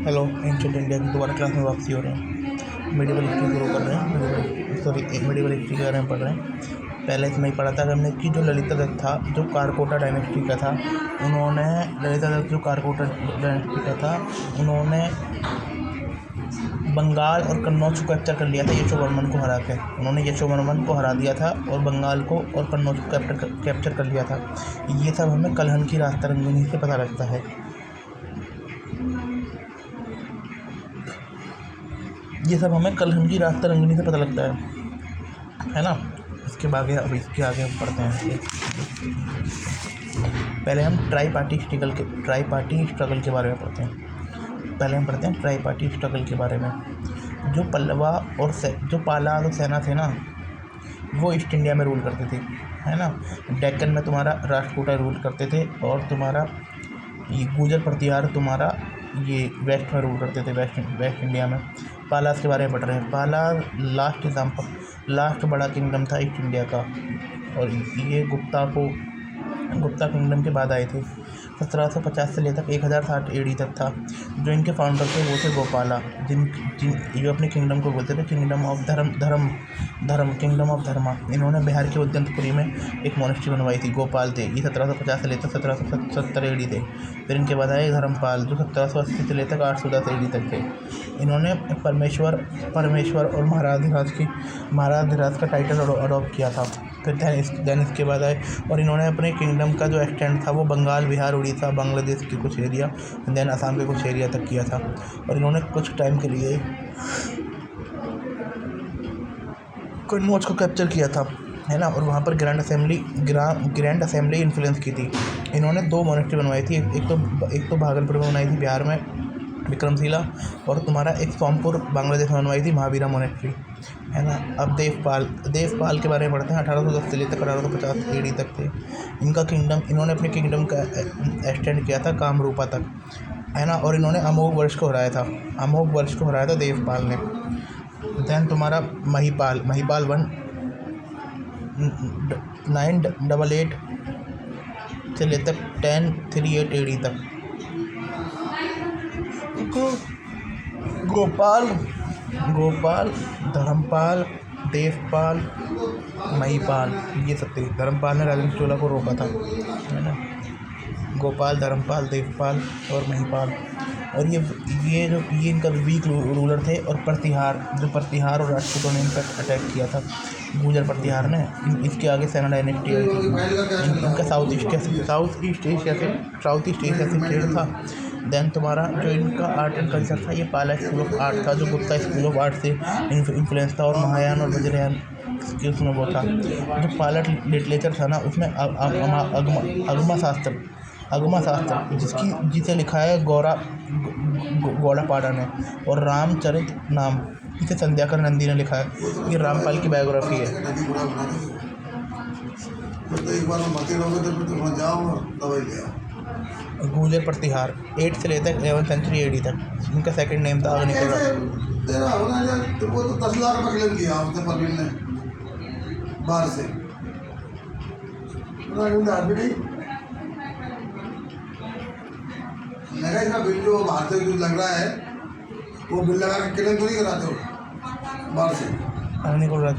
Hello, ancient India की दोबारा class में वापसी हो रहे हैं। मेडिवल हिस्ट्री शुरू कर रहे हैं। मेडिवल हिस्ट्री के बारे में पढ़ रहे हैं। पहले इसमें ही पढ़ा था हमने कि जो ललिता दत्त था, जो कारकोटा डायनेस्टी का था, उन्होंने ललिता दत्त जो कारकोटा डायनेस्टी का था, उन्होंने बंगाल और कन्नौज को कैप्चर कर लिया था यशोवर्मन को हरा के। उन्होंने यशोवर्मन को हरा दिया था और बंगाल को और कन्नौज को कैप्चर कर लिया था। ये सब हमें कलहन की रास्ता रंगनी से पता लगता है। ये सब हमें कलहन की रास्ता रंगनी से पता लगता है ना। इसके आगे हम पढ़ते हैं। पहले हम ट्राई पार्टी स्ट्रगल के बारे में पढ़ते हैं। ट्राई पार्टी स्ट्रगल के बारे में। जो पाला और सेना थे ना, वो ईस्ट इंडिया में रूल करते थे, है ना। डेक्कन में तुम्हारा राष्ट्रकूटा रूल करते थे और तुम्हारा ये गुर्जर प्रतिहार तुम्हारा ये वेस्ट में रूल करते थे, वेस्ट इंडिया में। पालास के बारे में पढ़ रहे हैं। पाला लास्ट बड़ा किंगडम था ईस्ट इंडिया का, और ये गुप्ता किंगडम के बाद आए थे। 1750 से लेकर 1060 AD तक था। जो इनके फाउंडर थे वो थे गोपाला, जो अपने किंगडम को बोलते थे किंगडम ऑफ धर्मा। इन्होंने बिहार के उद्यंतपुरी में एक मोनेस्ट्री बनवाई थी। गोपाल थे, ये 1750 से लेकर 1770 AD थे। फिर इनके बाद आए धर्मपाल, जो 1780 से लेकर 810 AD तक थे। इन्होंने परमेश्वर और महाराधिराज का टाइटल अडॉप्ट किया था। फिर देन इसके बाद आए और इन्होंने अपने किंगडम का जो एक्सटेंड था वो बंगाल, बिहार, उड़ीसा, बांग्लादेश के कुछ एरिया, देन असम के कुछ एरिया तक किया था। और इन्होंने कुछ टाइम के लिए कन्नौज को कैप्चर किया था, है ना। और वहाँ पर ग्रैंड असेंबली इन्फ्लुएंस की थी। इन्होंने 2 मोनेस्ट्री बनवाई थी। एक तो भागलपुर में बनाई थी बिहार में, विक्रमशिला, और तुम्हारा एक सोमपुर बांग्लादेश में बनवाई थी, महावीरा मोनेस्ट्री, है ना। अब देवपाल के बारे में पढ़ते हैं। 1810 से लेकर 1850 AD तक थे। इन्होंने अपने किंगडम का एक्सटेंड किया था कामरूपा तक, है ना। और इन्होंने अमोघ वर्ष को हराया था देवपाल ने। दैन तुम्हारा महिपाल 988 से लेकर 1038 AD तक। गोपाल, धर्मपाल, देवपाल, महिपाल, ये सब थे। धर्मपाल ने राजेंद्र चोला को रोका था, है ना। गोपाल, धर्मपाल, देवपाल और महिपाल। और ये इनका वीक रूलर थे। और प्रतिहार और राजपूतों ने इन पर अटैक किया था, गुर्जर प्रतिहार ने। इसके आगे सेना डायनेस्टी आई थी। इनका साउथ ईस्ट एशिया से ट्रेड था। देन तुम्हारा जो इनका आर्ट एंड कल्चर था, ये पाला स्कूल ऑफ आर्ट था, जो गुप्ता स्कूल ऑफ आर्ट से इन्फ्लुएंस था। और महायान और वज्रयान के उसमें वो था। जो पाला लिटरेचर था ना, उसमें अगमा शास्त्र जिसे लिखा है गौड़ापाड़ा ने, और रामचरित नाम इसे संध्याकर नंदी ने लिखा है। ये रामपाल की बायोग्राफी है। गुर्जर प्रतिहार 8 से लेकर 11th century AD तक। इनका सेकंड नेम था अग्निकुल। बाहर से इसका बिल जो बाहर से जो लग रहा है, वो बिल लगा के क्लेम तो नहीं कराते हो बाहर से।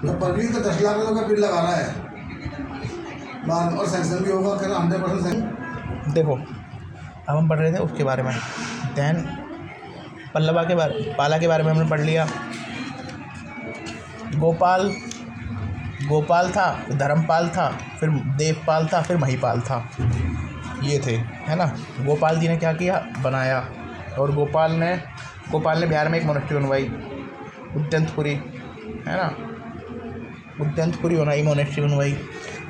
तो परवीन तो 10 लाख का बिल लगा रहा है बाहर, और सैंक्शन भी होगा 100% सैंक्शन। देखो, अब हम पढ़ रहे थे उसके बारे में। दैन पाला के बारे में हमने पढ़ लिया। गोपाल था, धर्मपाल था, फिर देवपाल था, फिर महिपाल था। ये थे, है ना। गोपाल जी ने क्या किया, बनाया। और गोपाल ने बिहार में एक मोनेस्ट्री बनवाई, उद्यंतपुरी, है ना। मोनेस्ट्री बनवाई।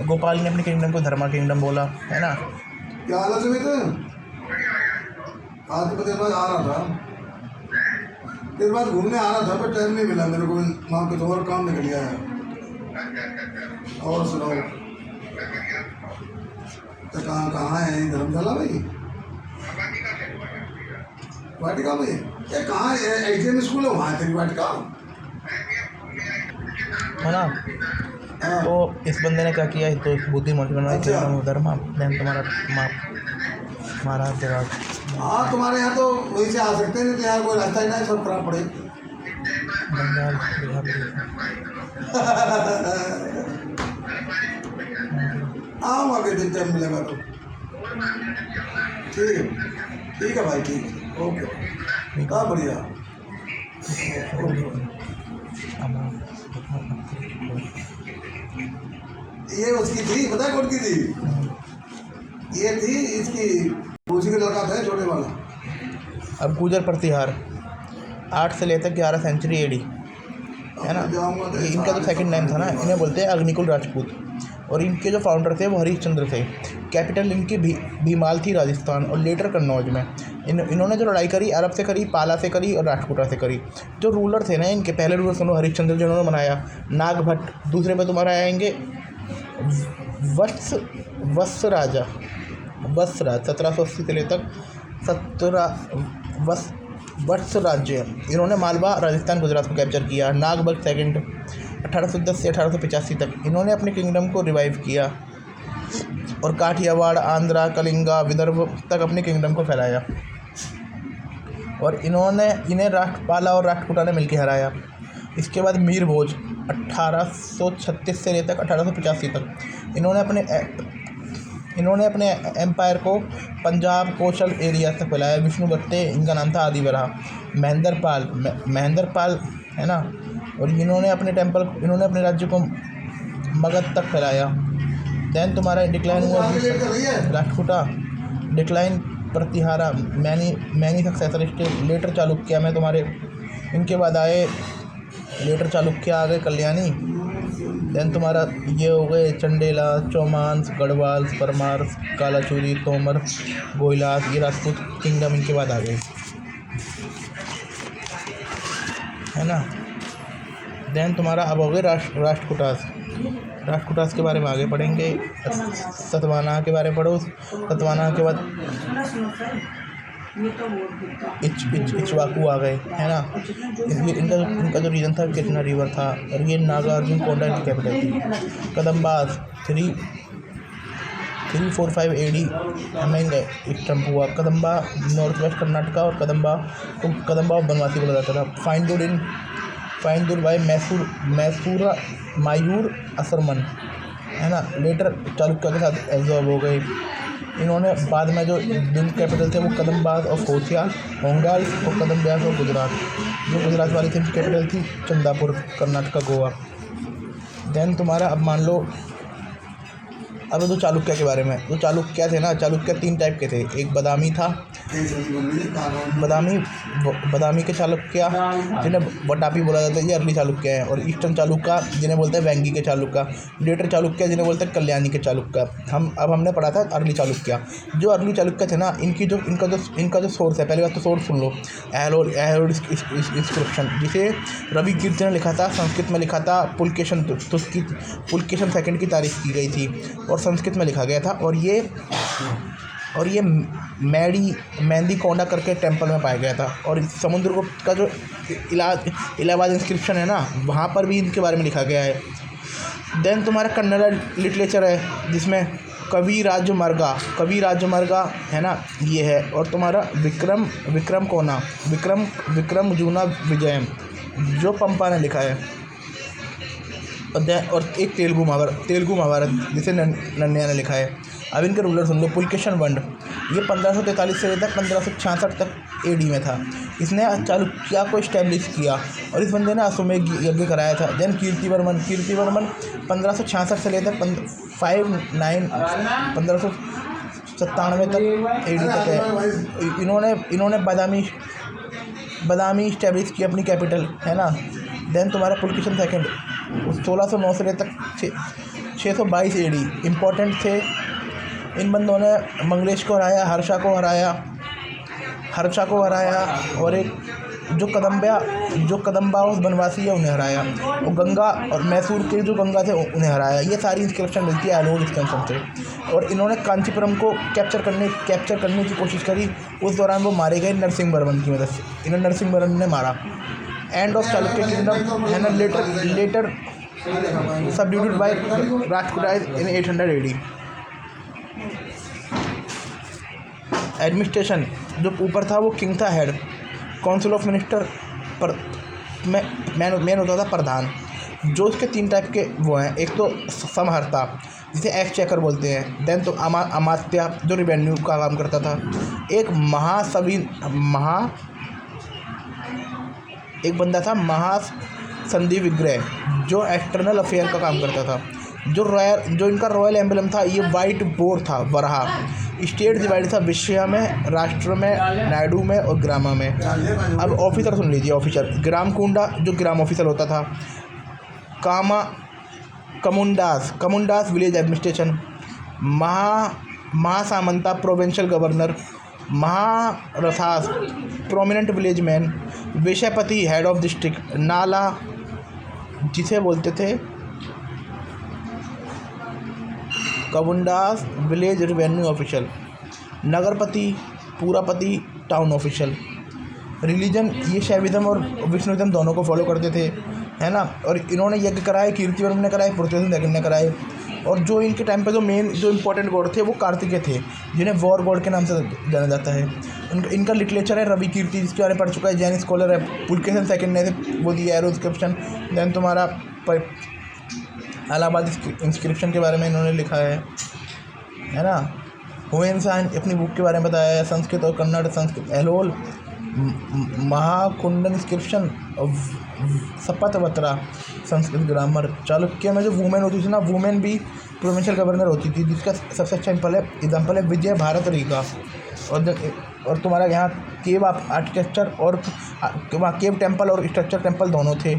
गोपाल ने अपने किंगडम को धर्मा किंगडम बोला, है ना। क्या हालत है? आज तो तेरे पास आ रहा था, तेरे पास घूमने आ रहा था, पर टाइम नहीं मिला मेरे को। वहाँ पे तो और काम निकल गया है। और सुनाओ, तो कहाँ है धर्मशाला भाई? वाटिका में ये कहाँ है? एचएम स्कूल है वहाँ तेरी वाटिका, है ना। तो इस बंदे ने क्या किया, तो बुद्धि मोटी बनवाई, धर्मा। देन तुम्हारा महाराज हाँ तुम्हारे यहाँ तो वहीं से आ सकते हैं, नहीं तो यहाँ कोई रास्ता ही नहीं, सब खराब पड़े। बंगाल बिहार आऊँगा के दिन टाइम मिलेगा तो। ठीक है भाई, ठीक है, ओके, हाँ बढ़िया, ओके। ये उसकी थी, पता है कौन की थी? ये थी इसकी उसी का लड़का था छोटे वाला। अब गुजर प्रतिहार 8 से लेकर 11 सेंचुरी एडी, है ना। ये इनका जो सेकंड नेम था ना, इन्हें बोलते हैं अग्निकुल राजपूत। और इनके जो फाउंडर थे वो हरिश्चंद्र थे। कैपिटल इनकी भीमाल थी राजस्थान, और लेटर कन्नौज में। इन्होंने जो लड़ाई करी अरब से करी, पाला से करी और राजपूता से करी। जो रूलर थे ना इनके, पहले रूलर सुनो, हरिश्चंद्र जिन्होंने बनाया, नागभट्ट। दूसरे पे तुम्हारा आएंगे वत्सराज 1780 से लेकर 17 वत्स राज्य। इन्होंने मालवा, राजस्थान, गुजरात को कैप्चर किया। नागभट्ट सेकंड 1810 से 1885 तक इन्होंने अपने किंगडम को रिवाइव किया, और काठियावाड़, आंध्रा, कलिंगा, विदर्भ तक अपने किंगडम को फैलाया। और इन्हें राष्ट्रपाला और राष्ट्रकूटा ने मिलकर हराया। इसके बाद मीर भोज 1836 से लेकर 1885 तक इन्होंने अपने एम्पायर को पंजाब कोस्टल एरिया तक फैलाया। विष्णु भट्टे इनका नाम था, आदि बराह। महेंद्र पाल है ना। और इन्होंने अपने राज्य को मगध तक फैलाया। देन तुम्हारा डिक्लाइन हुआ Rashtrakuta, decline Pratihara, many successor state, later Chalukya में तुम्हारे। इनके बाद आए लेटर चालुक्य, आ गए कल्याणी। देन तुम्हारा ये हो गए चंडेला, चौमांस, गढ़वाल, परमार, कालाचूरी, तोमर, गोइलास। ये राजपूत किंगडम इनके बाद आ गए, है ना। देन तुम्हारा अब हो गए राष्ट्रकूटास के बारे में आगे पढ़ेंगे। सतवाना के बारे में पढ़ो। सतवाना के बाद इक्ष्वाकु आ गए, है ना। इनका जो रीजन था कितना रिवर था, और ये नागार्जुन कोंडा की कैपिटल थी। कदम्बास 345 AD में एक ट्रम्प हुआ। कदम्बा नॉर्थ वेस्ट कर्नाटका, और कदम्बा बनवासी बोला जाता था। फाइंदुर बाय मैसूर मायूर असरमन, है ना। लेटर चालुक्य के साथ एब्जॉर्ब हो गए। इन्होंने बाद में जो कैपिटल थे वो कदम्बास और होंगाल, और कदम्बास और गुजरात। जो गुजरात वाली थी कैपिटल थी चंदापुर, कर्नाटका, गोवा। देन तुम्हारा अब मान लो, अब जो चालुक्य के बारे में, जो चालुक्य थे ना, चालुक्य 3 टाइप के थे। एक बादामी था, बादामी के चालुक्य जिन्हें वटापी बोला जाता है, ये अर्ली चालुक्य है। और ईस्टर्न चालुक्य जिन्हें बोलते हैं वेंगी के चालुक्य। लेटर चालुक्य जिन्हें बोलते हैं कल्याणी के चालुक्य। हमने पढ़ा था अर्ली चालुक्य। जो अर्ली चालुक्य थे ना, इनका जो सोर्स है, पहली बात तो सोर्स सुन लो। एलोड इंस्क्रिप्शन, जिसे रवि कीर्ति ने लिखा था, संस्कृत में लिखा था। पुलकेशन सेकंड की तारीफ की गई थी और संस्कृत में लिखा गया था। और ये मेहंदी कोंडा करके टेंपल में पाया गया था। और समुद्रगुप्त का जो इलाहाबाद इंस्क्रिप्शन है ना, वहाँ पर भी इनके बारे में लिखा गया है। देन तुम्हारा कन्नड़ा लिटरेचर है, जिसमें कवि राजमार्गा है ना, ये है। और तुम्हारा विक्रम कोना, विक्रम जूना विजयम, जो पंपा ने लिखा है। और एक तेलुगु महाभारत जिसे नन्या ने लिखा है। अब इनके रूलर सुन लो। पुलकेशन वंड, ये 1543 से लेकर 1566 तक AD में था। इसने चालुक्य को इस्टेब्लिश किया, और इस बंदे ने अश्वमेध यज्ञ कराया था। देन कीर्तिवर्मन 1566 से लेकर 1597 तक AD तक है। इन्होंने बादामी इस्टेब्लिश की अपनी कैपिटल, है ना। देन तुम्हारा पुलकेशन सेकंड 1609 से लेकर 622 AD इम्पोर्टेंट थे। इन बंदों ने मंगलेश को हराया, हर्षा को हराया, और एक जो कदम्बा बनवासी है उन्हें हराया। और गंगा और मैसूर के जो गंगा थे उन्हें हराया। ये सारी इंस्क्रिप्शन मिलती है एलोड इंस्क्रिप्शन से। और इन्होंने कांचीपुरम को कैप्चर करने की कोशिश करी। उस दौरान वो मारे गए नरसिंह वर्मन की मदद से। इन्हें नरसिंह वर्मन ने मारा। एंड ऑफ चालुक्य किंगडम है ना, लेटर सबड्यूटेड बाय राष्ट्रकूटा इन 800 AD। एडमिनिस्ट्रेशन जो ऊपर था वो किंग था हेड, काउंसिल ऑफ मिनिस्टर पर मैन होता था प्रधान। जो इसके 3 टाइप के वो हैं, एक तो समहर्ता जिसे एक्सचेकर बोलते हैं, देन तो अमात्य जो रिवेन्यू का काम करता था, एक बंदा था महासंधि विग्रह जो एक्सटर्नल अफेयर का काम करता था। जो इनका रॉयल एम्बलम था ये वाइट बोर था, वराह। स्टेट डिवाइड था विषया में, राष्ट्र में, नायडू में और ग्रामा में। अब ऑफिसर सुन लीजिए। ऑफिसर ग्राम कुंडा जो ग्राम ऑफिसर होता था, कमुंडास विलेज एडमिनिस्ट्रेशन, महासामंता प्रोविंशियल गवर्नर, महारथास प्रोमिनेंट विलेज मैन, विषयपति हेड ऑफ डिस्ट्रिक्ट, नाला जिसे बोलते थे कमुंडास विलेज रेवेन्यू ऑफिशियल, नगरपति, पूरापति टाउन ऑफिशियल। रिलीजन ये शैविज्म और विष्णुइज्म दोनों को फॉलो करते थे, है ना। और इन्होंने यज्ञ कराए, कीर्तिवर्मन ने कराए, पृथ्वीराज ने कराए। और जो इनके टाइम पे जो इम्पोर्टेंट गॉड थे वो कार्तिकेय थे, जिन्हें वॉर गॉड के नाम से जाना जाता है। इनका लिटरेचर है रवि कीर्ति, जिसके बारे में पढ़ चुका है, जैन स्कॉलर है। पुलकेशन सेकंड ने वो दिया है इंस्क्रिप्शन। दैन तुम्हारा इलाहाबाद इंस्क्रिप्शन के बारे में इन्होंने लिखा है ना। हुएन साइन अपनी बुक के बारे में बताया है, संस्कृत और कन्नड़ संस्कृत। एलोल महाकुंडन इंस्क्रिप्शन, सपतवत्रा संस्कृत ग्रामर। चालुक्य में जो वुमेन होती थी ना, वुमेन भी प्रोविंशियल गवर्नर होती थी, जिसका सबसे अच्छा एग्जाम्पल है विजय भारत रीका। और तुम्हारा यहाँ केव आर्किटेक्चर और वहाँ केव टेम्पल और स्ट्रक्चर टेम्पल दोनों थे।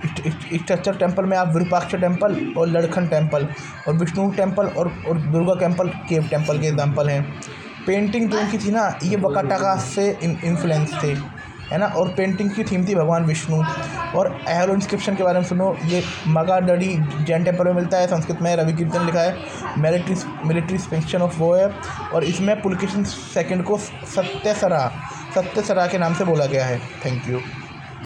स्ट्रक्चर टेम्पल में आप विरूपाक्ष टेम्पल और लड़खन टेम्पल और विष्णु टेम्पल और दुर्गा टेम्पल केव टेम्पल के एग्जाम्पल हैं। पेंटिंग जो इनकी थी ना, ये वकाटाका से इन्फ्लुएंस थे, है ना। और पेंटिंग की थीम थी भगवान विष्णु। और एहलो इंस्क्रिप्शन के बारे में सुनो, ये मगाडडी जैन टेम्पल में मिलता है, संस्कृत में रवि कीर्तन लिखा है, मिलिट्री स्पेक्शन ऑफ वो है। और इसमें पुलकेशन सेकंड को सत्यसरा के नाम से बोला गया है। Thank you.